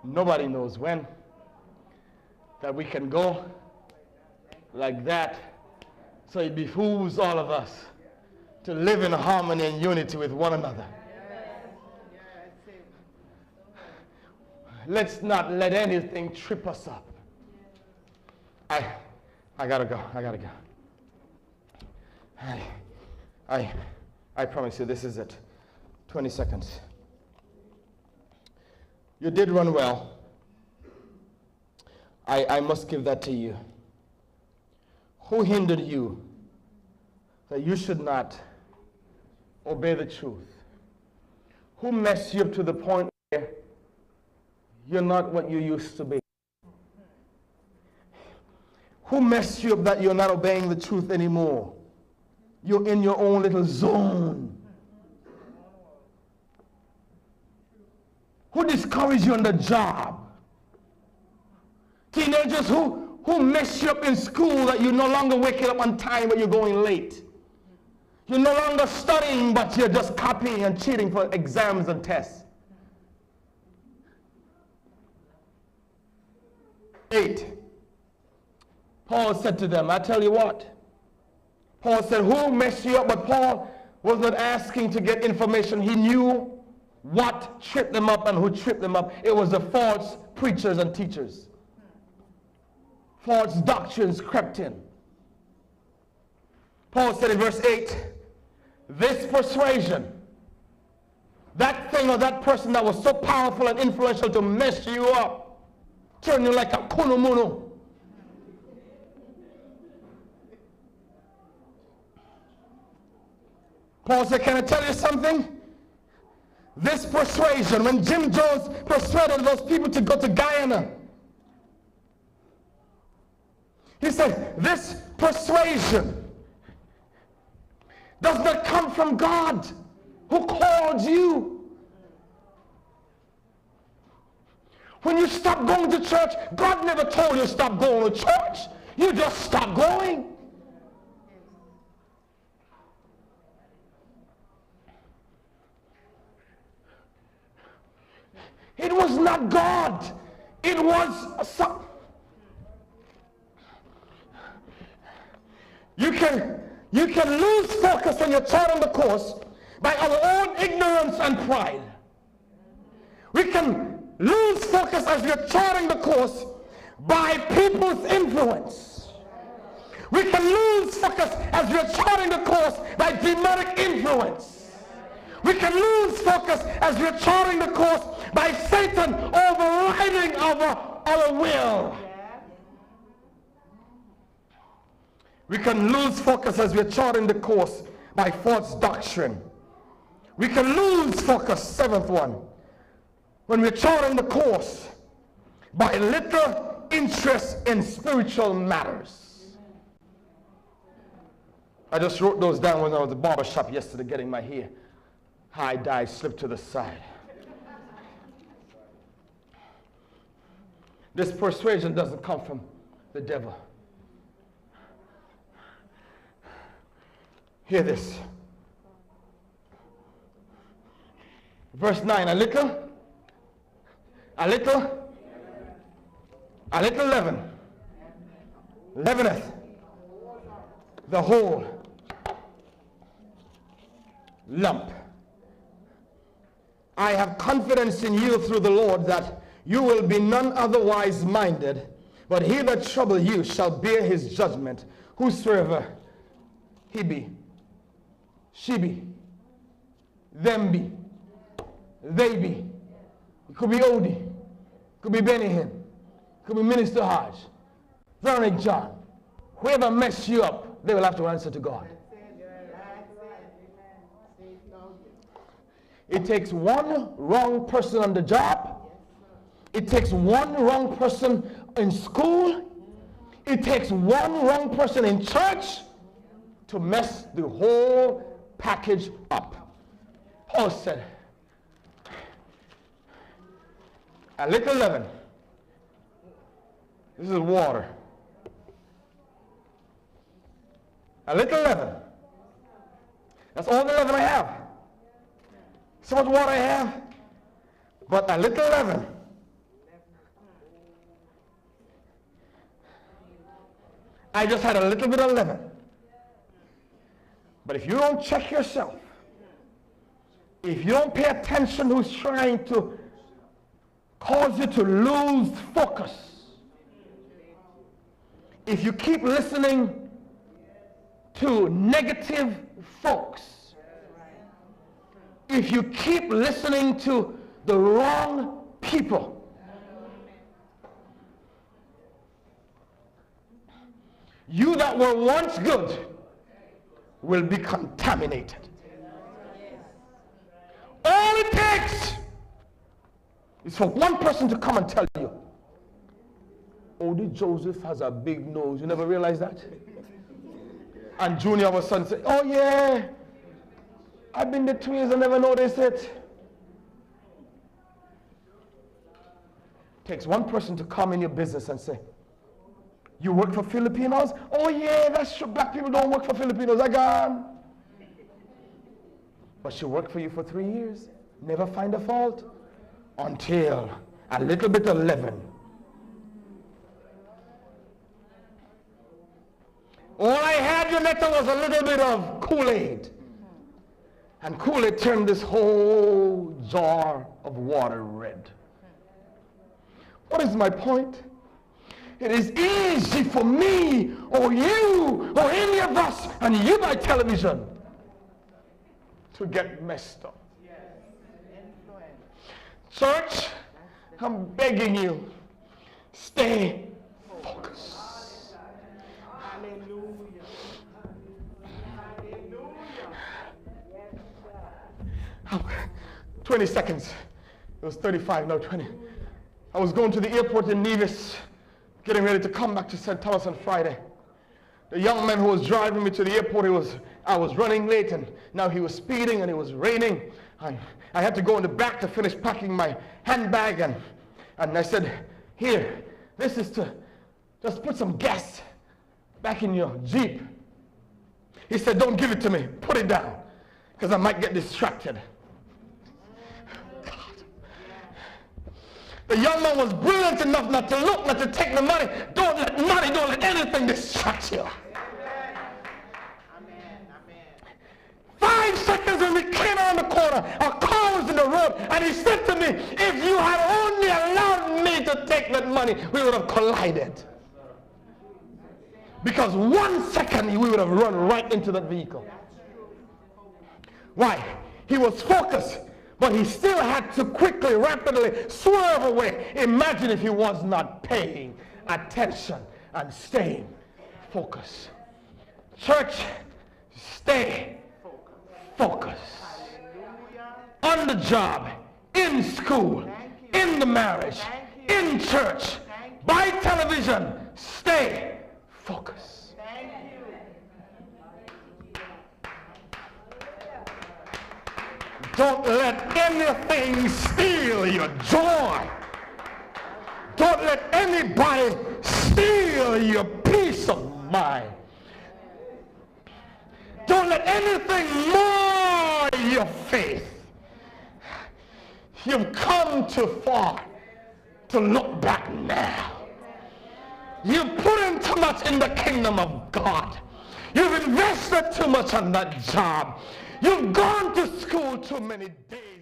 Nobody knows when that we can go like that. So it behooves all of us to live in harmony and unity with one another. Let's not let anything trip us up. I gotta go. I promise you, this is it. 20 seconds. You did run well. I must give that to you. Who hindered you that you should not obey the truth? Who messed you up to the point where you're not what you used to be? Who messed you up that you're not obeying the truth anymore? You're in your own little zone. Who discouraged you on the job? Teenagers, who messed you up in school that you're no longer waking up on time but you're going late? You're no longer studying but you're just copying and cheating for exams and tests. 8. Paul said to them, I tell you what. Paul said, who messed you up? But Paul was not asking to get information. He knew what tripped them up and who tripped them up. It was the false preachers and teachers. False doctrines crept in. Paul said in verse 8, this persuasion, that thing or that person that was so powerful and influential to mess you up, turn you like a kunumunu. Paul said, can I tell you something? This persuasion, when Jim Jones persuaded those people to go to Guyana, he said, this persuasion does not come from God who called you. When you stop going to church, God never told you to stop going to church. You just stop going. It was not God. It was some. You can lose focus when you're charting the course by our own ignorance and pride. We can lose focus as we're charting the course by people's influence. We can lose focus as we're charting the course by demonic influence. We can lose focus as we're charting the course by Satan overriding our will. We can lose focus as we're charting the course by false doctrine. We can lose focus, 7th one, when we're charting the course by little interest in spiritual matters. I just wrote those down when I was at the barber shop yesterday getting my hair. High dye slipped to the side. This persuasion doesn't come from the devil. Hear this. Verse 9, a little leaven, leaveneth the whole lump. I have confidence in you through the Lord that you will be none otherwise minded, but he that trouble you shall bear his judgment, whosoever he be, she be, them be, they be. It could be Odie, it could be Benny Hinn, it could be Minister Hodge, Veronique John. Whoever messed you up, they will have to answer to God. It takes one wrong person on the job. It takes one wrong person in school. It takes one wrong person in church to mess the whole package up. Paul said, a little leaven. This is water. A little leaven. That's all the leaven I have. So much water I have. But a little leaven I just had a little bit of leaven. But if you don't check yourself, if you don't pay attention who's trying to cause you to lose focus, if you keep listening to negative folks, if you keep listening to the wrong people, you that were once good will be contaminated. All it takes is for one person to come and tell you, Odie Joseph has a big nose. You never realized that? And Junior all of a sudden say, oh yeah, I've been there 2 years and never noticed it. Takes one person to come in your business and say, you work for Filipinos? Oh yeah, that's true. Black people don't work for Filipinos. I gone. But she worked for you for 3 years. Never find a fault. Until a little bit of leaven. All I had, Yonetta, was a little bit of Kool-Aid. And Kool-Aid turned this whole jar of water red. What is my point? It is easy for me or you or any of us, and you by television, to get messed up. Church, I'm begging you, stay focused. Hallelujah. 20 seconds. It was 35, no 20. I was going to the airport in Nevis, getting ready to come back to St. Thomas on Friday. The young man who was driving me to the airport, I was running late, and now he was speeding, and it was raining. I had to go in the back to finish packing my handbag, and I said, here, this is to just put some gas back in your Jeep. He said, don't give it to me, put it down, because I might get distracted. God. The young man was brilliant enough not to look, not to take the money. Don't let anything distract you. 5 seconds when we came around the corner, a car was in the road, and he said to me, if you had only allowed me to take that money, we would have collided. Because 1 second, we would have run right into that vehicle. Why? He was focused, but he still had to quickly, rapidly swerve away. Imagine if he was not paying attention and staying focused. Church, stay focus. On the job, in school, in the marriage, in church, by television, stay focused. Don't let anything steal your joy. Don't let anybody steal your peace of mind. Don't let anything mar your faith. You've come too far to look back now. You've put in too much in the kingdom of God. You've invested too much on that job. You've gone to school too many days.